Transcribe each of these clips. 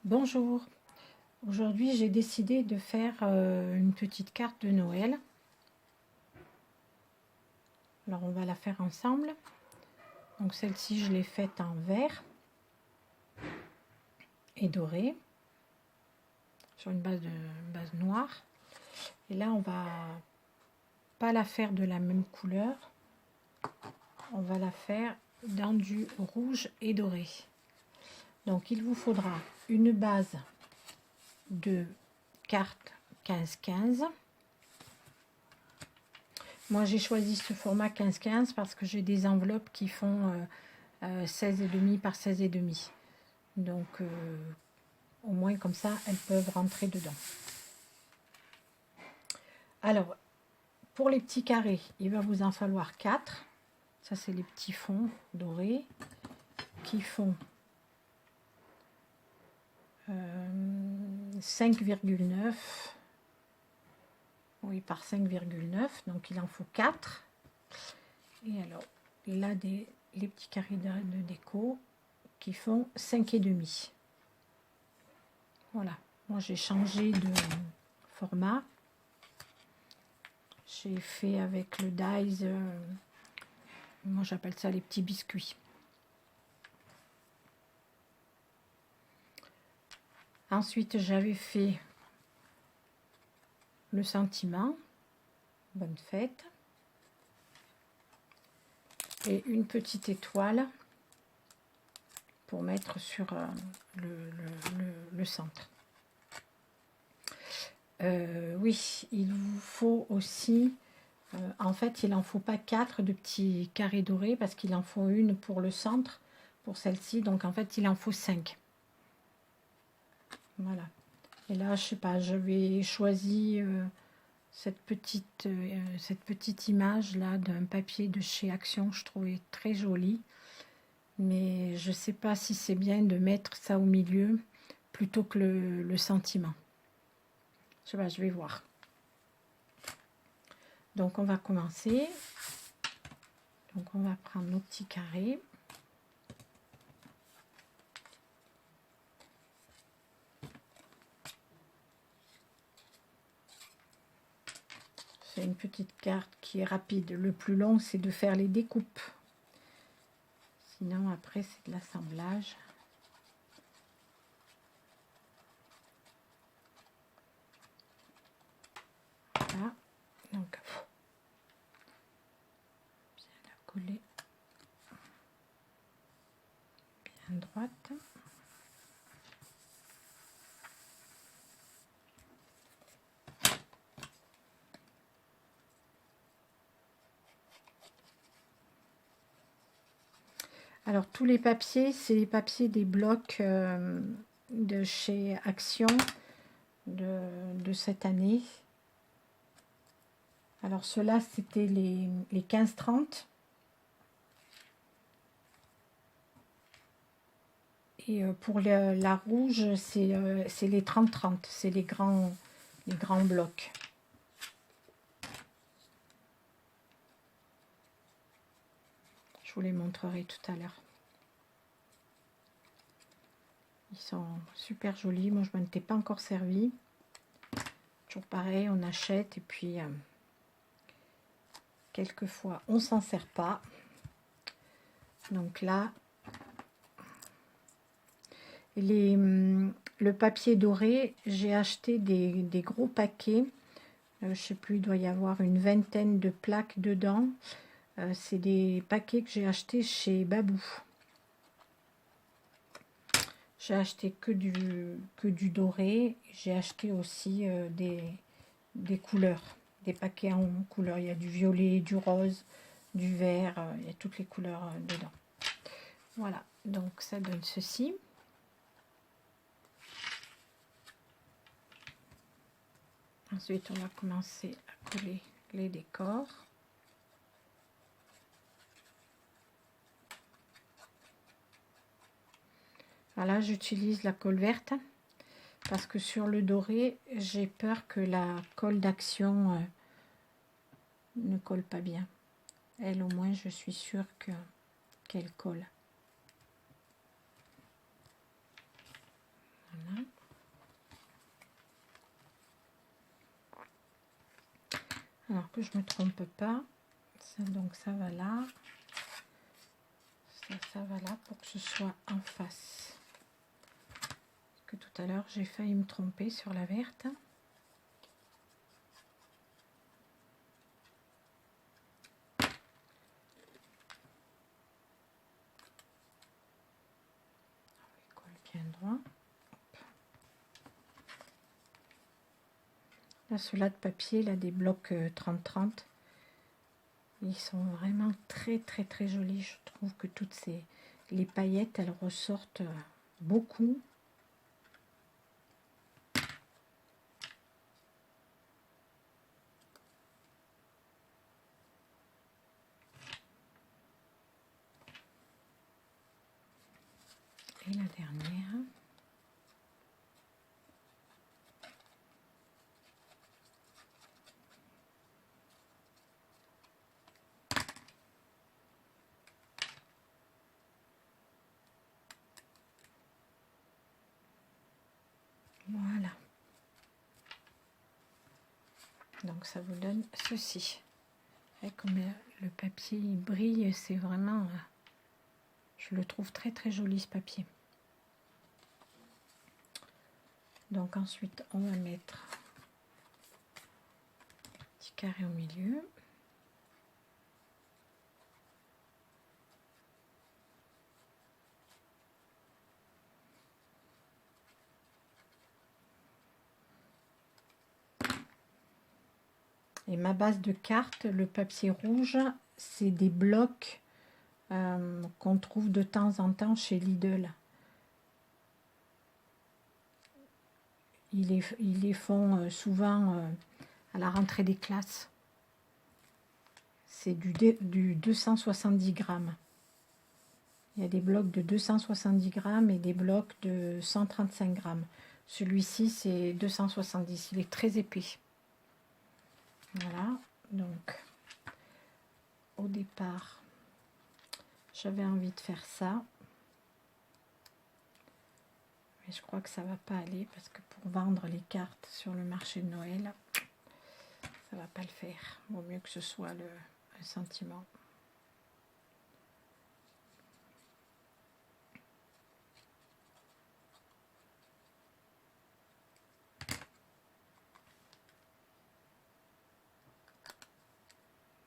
Bonjour, aujourd'hui j'ai décidé de faire une petite carte de Noël. Alors on va la faire ensemble. Donc celle-ci je l'ai faite en vert et doré sur une base noire. Et là on va pas la faire de la même couleur, on va la faire dans du rouge et doré. Donc il vous faudra une base de carte 15-15. Moi j'ai choisi ce format 15-15 parce que j'ai des enveloppes qui font 16,5 par 16,5. Donc au moins comme ça elles peuvent rentrer dedans. Alors pour les petits carrés, il va vous en falloir 4. Ça c'est les petits fonds dorés qui font 5,9. Oui, par 5,9, donc il en faut 4. Et alors là les petits carrés de déco qui font 5,5. Voilà, moi j'ai changé de format. J'ai fait avec le dies, moi j'appelle ça les petits biscuits. Ensuite j'avais fait le sentiment, bonne fête, et une petite étoile pour mettre sur le centre. Oui, il vous faut aussi, en fait il n'en faut pas 4 de petits carrés dorés parce qu'il en faut une pour le centre, pour celle-ci, donc en fait il en faut 5. Voilà. Et là, je sais pas, j'avais choisi cette petite image là d'un papier de chez Action, je trouvais très jolie. Mais je sais pas si c'est bien de mettre ça au milieu plutôt que le sentiment. Je sais pas, je vais voir. Donc on va commencer. Donc on va prendre nos petits carrés. C'est une petite carte qui est rapide. Le plus long, c'est de faire les découpes. Sinon, après, c'est de l'assemblage. Voilà. Donc, bien la coller. Bien droite. Alors tous les papiers, c'est les papiers des blocs de chez Action de cette année. Alors ceux-là, c'était les 15-30. Et pour la rouge, c'est les 30-30. C'est les grands blocs. Je vous les montrerai tout à l'heure. Ils sont super jolis. Moi, je m'en étais pas encore servi. Toujours pareil, on achète et puis quelquefois, on s'en sert pas. Donc là, le papier doré, j'ai acheté des gros paquets. Je sais plus, il doit y avoir une vingtaine de plaques dedans. C'est des paquets que j'ai achetés chez Babou. J'ai acheté que du doré. J'ai acheté aussi des couleurs, des paquets en couleurs. Il y a du violet, du rose, du vert, il y a toutes les couleurs dedans. Voilà, donc ça donne ceci. Ensuite, on va commencer à coller les décors. Voilà, j'utilise la colle verte parce que sur le doré, j'ai peur que la colle d'Action ne colle pas bien. Elle, au moins, je suis sûre qu'elle colle. Voilà. Alors que je me trompe pas, ça, donc ça va là, ça va là pour que ce soit en face. Parce que tout à l'heure j'ai failli me tromper sur la verte. On colle bien droit. Là, ceux-là de papier, là, des blocs 30-30, ils sont vraiment très très jolis. Je trouve que toutes les paillettes, elles ressortent beaucoup. Et la dernière. Voilà. Donc ça vous donne ceci. Et comme le papier il brille, c'est vraiment... je le trouve très joli ce papier. Donc ensuite on va mettre un petit carré au milieu. Et ma base de carte, le papier rouge, c'est des blocs qu'on trouve de temps en temps chez Lidl. Ils les font souvent à la rentrée des classes. C'est du 270 grammes. Il y a des blocs de 270 grammes et des blocs de 135 grammes. Celui-ci, c'est 270. Il est très épais. Voilà. Donc, au départ, j'avais envie de faire ça. Mais je crois que ça va pas aller parce que pour vendre les cartes sur le marché de Noël, ça va pas le faire. Vaut mieux que ce soit le sentiment.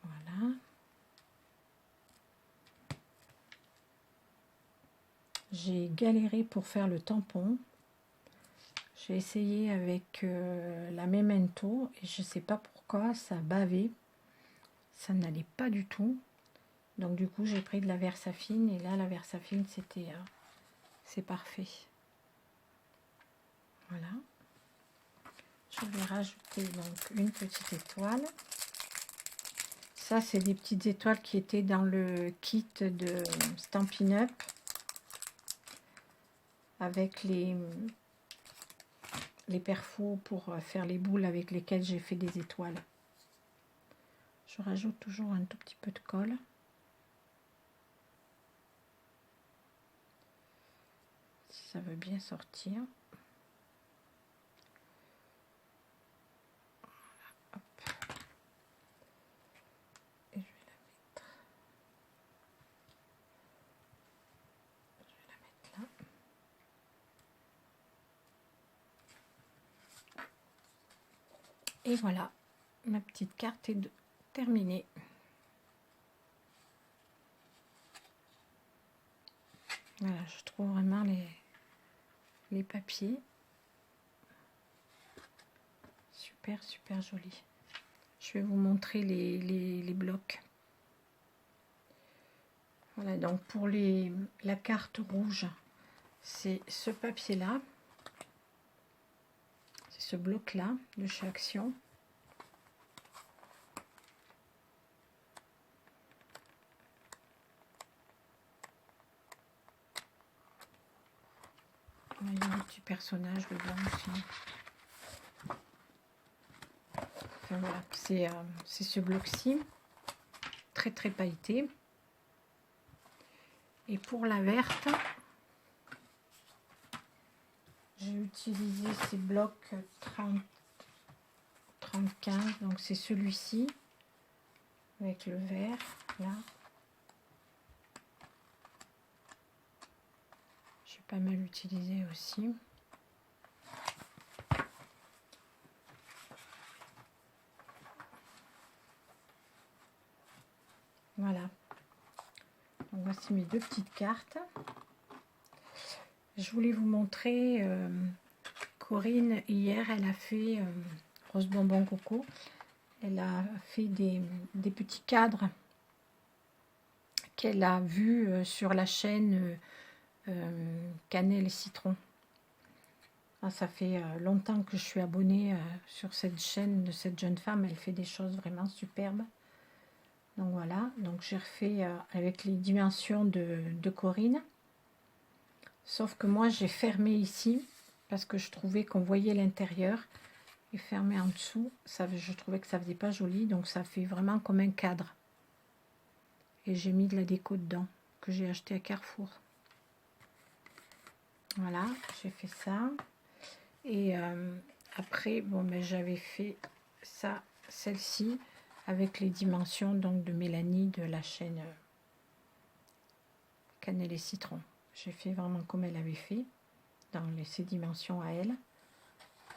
Voilà. J'ai galéré pour faire le tampon. J'ai essayé avec la Memento et je sais pas pourquoi ça bavait. Ça n'allait pas du tout. Donc du coup j'ai pris de la Versafine et là la Versafine c'est parfait. Voilà. Je vais rajouter donc une petite étoile. Ça c'est des petites étoiles qui étaient dans le kit de Stampin' Up avec les perfos pour faire les boules avec lesquelles j'ai fait des étoiles. Je rajoute toujours un tout petit peu de colle. Si ça veut bien sortir. Hop. Et je vais la mettre. Là. Et voilà, ma petite carte est terminée. Voilà, je trouve vraiment les papiers super jolis. Je vais vous montrer les blocs. Voilà, donc pour la carte rouge, c'est ce papier-là. C'est ce bloc-là de chez Action. Il y a des petits personnages dedans aussi. Enfin, voilà, c'est ce bloc-ci, très pailleté. Et pour la verte, J'ai utilisé ces blocs 30-35, donc c'est celui-ci avec le vert là. J'ai pas mal utilisé aussi. Voilà. Donc voici mes deux petites cartes. Je voulais vous montrer, Corinne, hier, elle a fait, Rose Bonbon Coco, elle a fait des petits cadres qu'elle a vus sur la chaîne Cannelle et Citron. Ah, ça fait longtemps que je suis abonnée sur cette chaîne de cette jeune femme, elle fait des choses vraiment superbes. Donc voilà, donc j'ai refait avec les dimensions de Corinne. Sauf que moi j'ai fermé ici parce que je trouvais qu'on voyait l'intérieur et fermé en dessous, ça, je trouvais que ça faisait pas joli, donc ça fait vraiment comme un cadre. Et j'ai mis de la déco dedans que j'ai acheté à Carrefour. Voilà, j'ai fait ça. Et après, bon, ben, j'avais fait ça, celle-ci, avec les dimensions donc de Mélanie de la chaîne Cannelle et Citron. J'ai fait vraiment comme elle avait fait, dans ses dimensions à elle.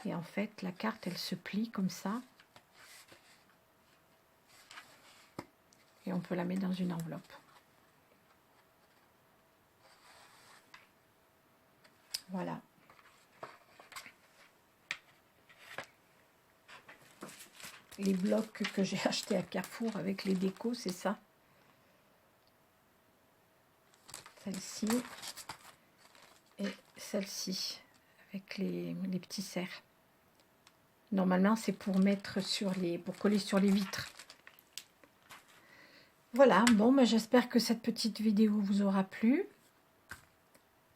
Et en fait, la carte, elle se plie comme ça. Et on peut la mettre dans une enveloppe. Voilà. Les blocs que j'ai achetés à Carrefour avec les décos, c'est ça. Celle-ci et celle-ci avec les petits cerfs. Normalement, c'est pour mettre pour coller sur les vitres. Voilà, bon, ben, j'espère que cette petite vidéo vous aura plu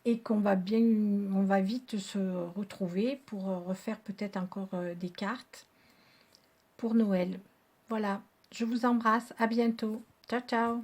et qu'on va vite se retrouver pour refaire peut-être encore des cartes pour Noël. Voilà, je vous embrasse, à bientôt. Ciao, ciao.